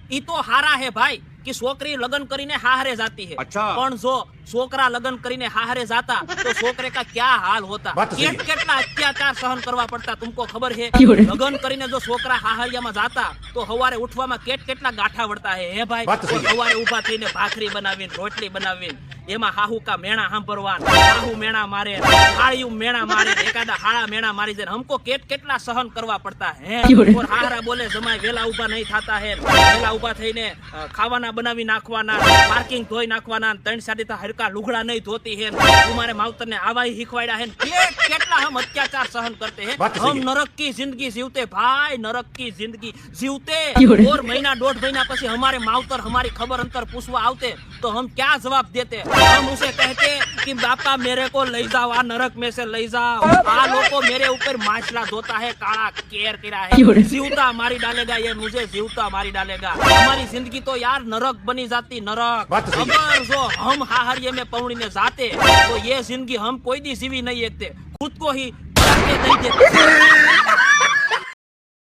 ઈ तो हारा है भाई कि छोकरी लग्न करीने हारे जाती है। अच्छा। पण जो छोकरा लग्न करीने हारे जाता तो छोकरे का क्या हाल होता, बात तो सही है। કેટલા અત્યાચાર સહન કરવા પડતા तुमको खबर है। लग्न करीने जो छोकरा हाहरियाમાં जाता तो हवारे उठવામાં કેટલા ગાંઠા વળતા હે ભાઈ। बात तो सही है। हवारे ઊભા થઈને ભાખરી બનાવીને રોટલી બનાવીને એમાં હાહુ કા મેણા સાંભળવા, હાહુ મેણા મારે, હાળિયું મેણા મારે, એકાદા હાળા મેણા મારી દે, हमको કેટલા सहन કરવા પડતા હે। और હારા બોલે જમાઈ વેલા ઊભા નહીં થાતા હે, વેલા ઊભા થઈને ખાવાના બનાવી નાખવાના, પાર્કિંગ ધોઈ નાખવાના, ત્રણ સાડી તો હરકા લુગડા નહીં ધોતી હે, तुम्हारे मावतरने आवाई हिखवाड़ा है। કેટલા हम अत्याचार सहन करते हैं। बात सही हम है। नरक की जिंदगी जीवते भाई, नरक की जिंदगी जीवते। और महीना 1.5 महीना પછી हमारे मावतर हमारी खबर अंतर पूछवा आवते तो हम क्या जवाब देते? हम उसे कहते कि बापा मेरे को ले जाओ, आ नरक में से ले जाओ, आ लोगों मेरे ऊपर माछला धोता है, काला केर करा है, जीवता मारी डालेगा, ये मुझे जीवता मारी डालेगा। हमारी जिंदगी तो यार नरक बनी जाती, नरक। बात सही है। अगर जो हम हाहरिये में पौड़ी ने जाते तो ये जिंदगी हम कोई दी जीवी नहीं सकते, खुद को ही जाके नहीं देते।